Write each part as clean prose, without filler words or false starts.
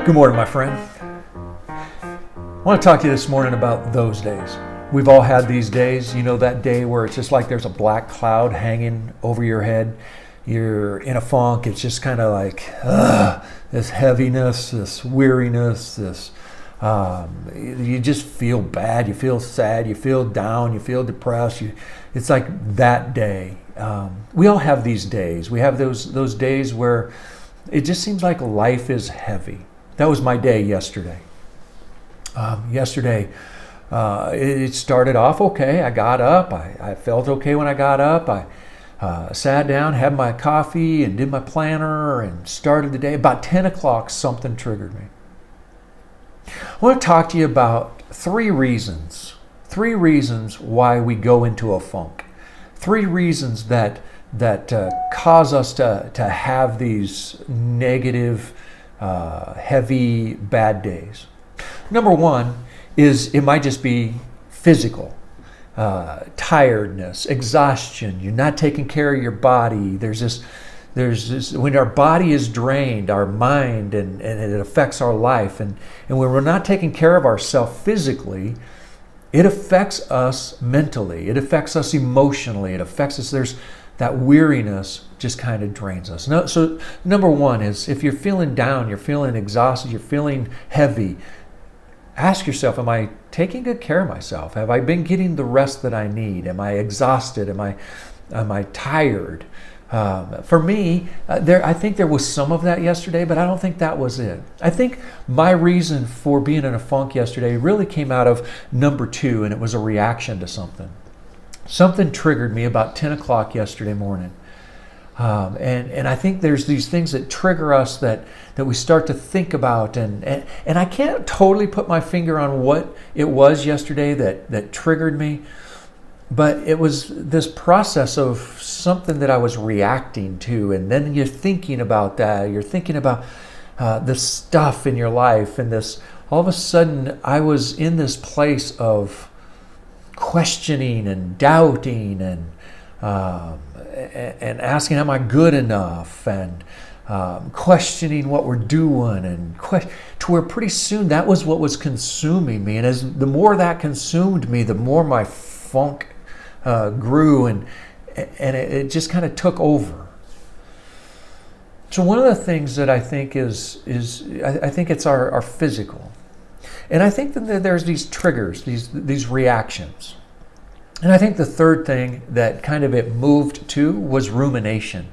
Good morning, my friend. I want to talk to you this morning about those days. We've all had these days, that day where it's just like there's a black cloud hanging over your head. You're in a funk. It's just kind of like this heaviness, this weariness, you just feel bad. You feel sad. You feel down. You feel depressed. It's like that day. We all have these days. We have those days where it just seems like life is heavy. That was my day yesterday. It started off okay. I got up. I felt okay when I got up. I sat down, had my coffee, and did my planner, and started the day. About 10 o'clock, something triggered me. I want to talk to you about three reasons why we go into a funk. Three reasons that cause us to have these negative, heavy, bad days. Number one is it might just be physical. Tiredness, exhaustion. You're not taking care of your body. There's this when our body is drained, our mind, and it affects our life. And when we're not taking care of ourselves physically, it affects us mentally. It affects us emotionally. It affects us. There's that weariness just kind of drains us. So number one is if you're feeling down, you're feeling exhausted, you're feeling heavy, ask yourself, am I taking good care of myself? Have I been getting the rest that I need? Am I exhausted? Am I tired? For me, I think there was some of that yesterday, but I don't think that was it. I think my reason for being in a funk yesterday really came out of number two, and it was a reaction to something. Something triggered me about 10 o'clock yesterday morning. And I think there's these things that trigger us that we start to think about. And I can't totally put my finger on what it was yesterday that triggered me. But it was this process of something that I was reacting to. And then you're thinking about that. You're thinking about the stuff in your life. And all of a sudden, I was in this place of questioning and doubting and asking, am I good enough? And questioning what we're doing, and to where pretty soon that was what was consuming me. And the more that consumed me, the more my funk grew, and it just kind of took over. So one of the things that I think is I think it's our physical. And I think that there's these triggers, these reactions. And I think the third thing that kind of it moved to was rumination.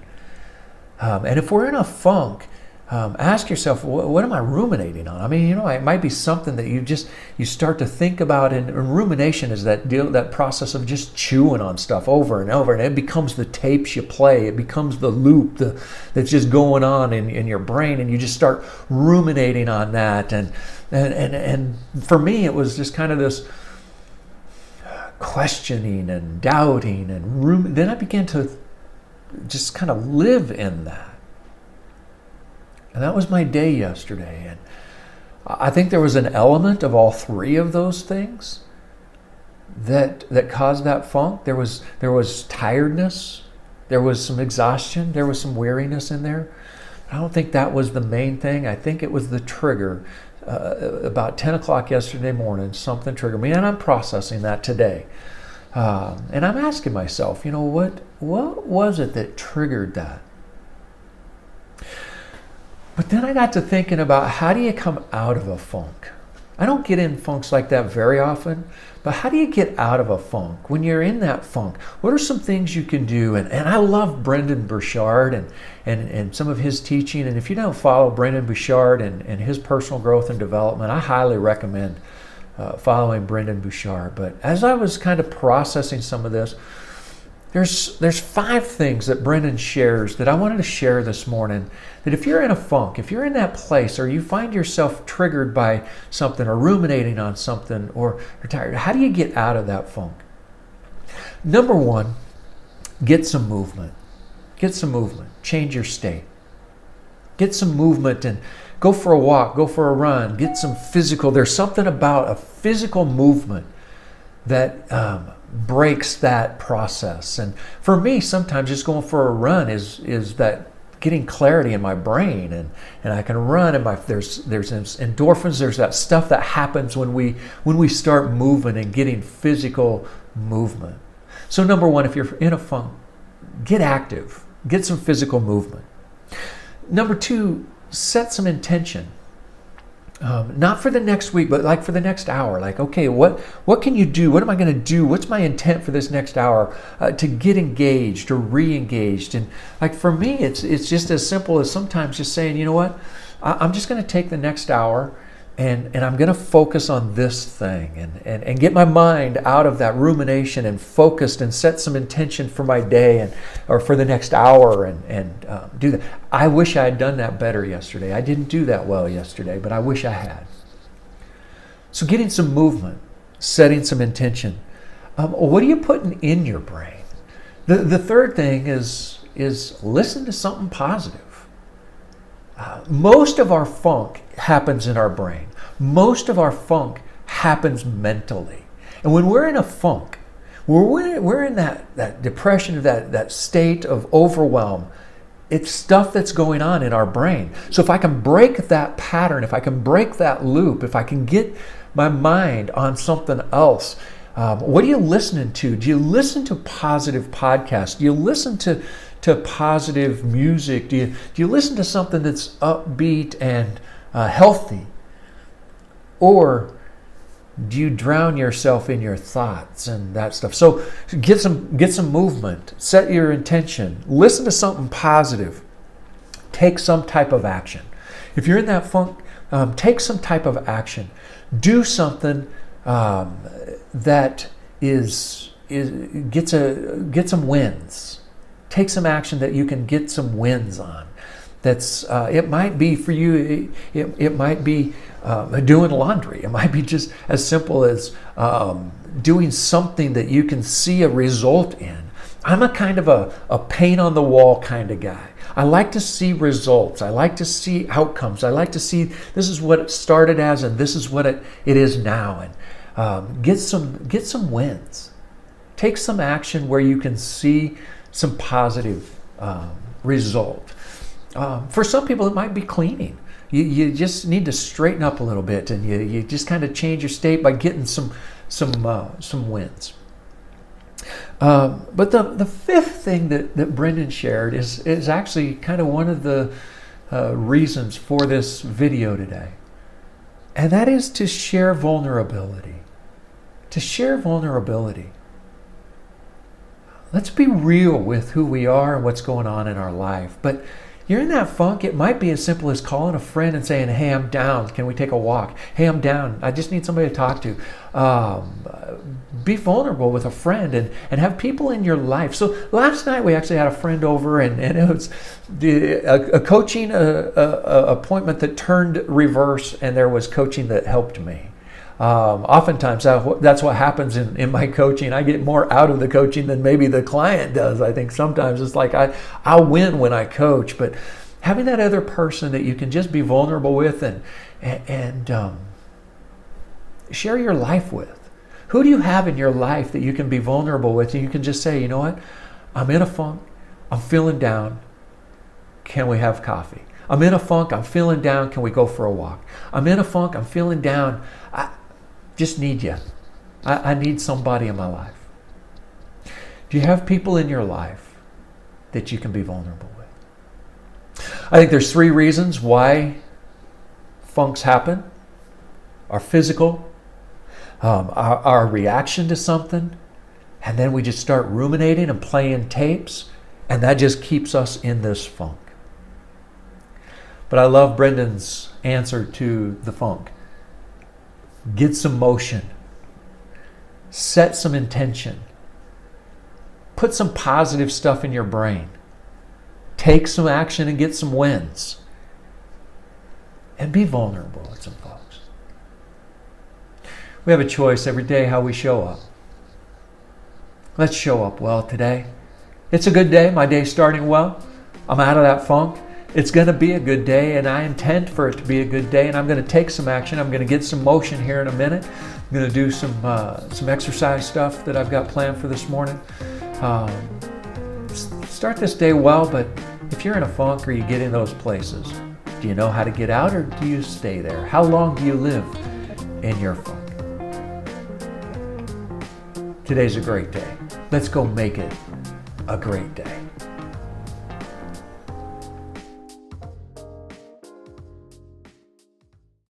And if we're in a funk, ask yourself, what am I ruminating on? I mean, it might be something that you start to think about. And rumination is that process of just chewing on stuff over and over. And it becomes the tapes you play. It becomes the loop that's just going on in your brain. And you just start ruminating on that. And for me, it was just kind of this questioning and doubting. And then I began to just kind of live in that. And that was my day yesterday. And I think there was an element of all three of those things that caused that funk. There was tiredness. There was some exhaustion. There was some weariness in there. I don't think that was the main thing. I think it was the trigger. About 10 o'clock yesterday morning, something triggered me. And I'm processing that today. And I'm asking myself, what was it that triggered that? But then I got to thinking about, how do you come out of a funk? I don't get in funks like that very often, but how do you get out of a funk? When you're in that funk, what are some things you can do? And I love Brendon Burchard and some of his teaching. And if you don't follow Brendon Burchard and his personal growth and development, I highly recommend following Brendon Burchard. But as I was kind of processing some of this, there's 5 things that Brendon shares that I wanted to share this morning. That if you're in a funk, if you're in that place, or you find yourself triggered by something or ruminating on something or tired, how do you get out of that funk? Number 1, get some movement. Get some movement. Change your state. Get some movement and go for a walk, go for a run, get some physical. There's something about a physical movement that breaks that process. And for me, sometimes just going for a run is that getting clarity in my brain, and I can run, and there's endorphins, there's that stuff that happens when we start moving and getting physical movement. So number one, if you're in a funk, get active, get some physical movement. Number two, set some intention. Not for the next week, but like for the next hour. Like, okay, what can you do? What am I going to do? What's my intent for this next hour to get engaged or re-engaged? And like for me, it's just as simple as sometimes just saying, you know what, I'm just going to take the next hour and I'm going to focus on this thing and get my mind out of that rumination and focused and set some intention for my day or for the next hour and do that. I wish I had done that better yesterday. I didn't do that well yesterday, but I wish I had. So getting some movement, setting some intention. What are you putting in your brain? The third thing is listen to something positive. Most of our funk happens in our brain. Most of our funk happens mentally. And when we're in a funk, we're in that depression, that state of overwhelm, it's stuff that's going on in our brain. So if I can break that pattern, if I can break that loop, if I can get my mind on something else, what are you listening to? Do you listen to positive podcasts? Do you listen to positive music? Do you listen to something that's upbeat and healthy? Or do you drown yourself in your thoughts and that stuff? So get some movement, set your intention, listen to something positive, take some type of action. If you're in that funk, take some type of action. Do something that get some wins. Take some action that you can get some wins on. That's it might be for you. It might be doing laundry. It might be just as simple as doing something that you can see a result in. I'm a kind of a paint on the wall kind of guy. I like to see results. I like to see outcomes. I like to see this is what it started as and this is what it is now. And get some wins. Take some action where you can see some positive result. For some people, it might be cleaning. You just need to straighten up a little bit, and you just kind of change your state by getting some wins. But the fifth thing that Brendan shared is actually kind of one of the reasons for this video today, and that is to share vulnerability. To share vulnerability. Let's be real with who we are and what's going on in our life. But you're in that funk, it might be as simple as calling a friend and saying, hey, I'm down. Can we take a walk? Hey, I'm down. I just need somebody to talk to. Be vulnerable with a friend and have people in your life. So last night we actually had a friend over and it was a coaching appointment that turned reverse, and there was coaching that helped me. Oftentimes that's what happens in my coaching. I get more out of the coaching than maybe the client does. I think sometimes it's like I'll win when I coach, but having that other person that you can just be vulnerable with and share your life with. Who do you have in your life that you can be vulnerable with and you can just say, you know what, I'm in a funk, I'm feeling down, can we have coffee? I'm in a funk, I'm feeling down, can we go for a walk? I'm in a funk, I'm feeling down, I just need you. I need somebody in my life. Do you have people in your life that you can be vulnerable with? I think there's 3 reasons why funks happen. Our physical, our reaction to something, and then we just start ruminating and playing tapes, and that just keeps us in this funk. But I love Brendan's answer to the funk. Get some motion. Set some intention. Put some positive stuff in your brain. Take some action and get some wins. And be vulnerable with some folks. We have a choice every day how we show up. Let's show up well today. It's a good day. My day's starting well. I'm out of that funk. It's going to be a good day, and I intend for it to be a good day, and I'm going to take some action. I'm going to get some motion here in a minute. I'm going to do some exercise stuff that I've got planned for this morning. Start this day well, but if if you're in a funk or you get in those places, do you know how to get out, or do you stay there? How long do you live in your funk? Today's a great day. Let's go make it a great day.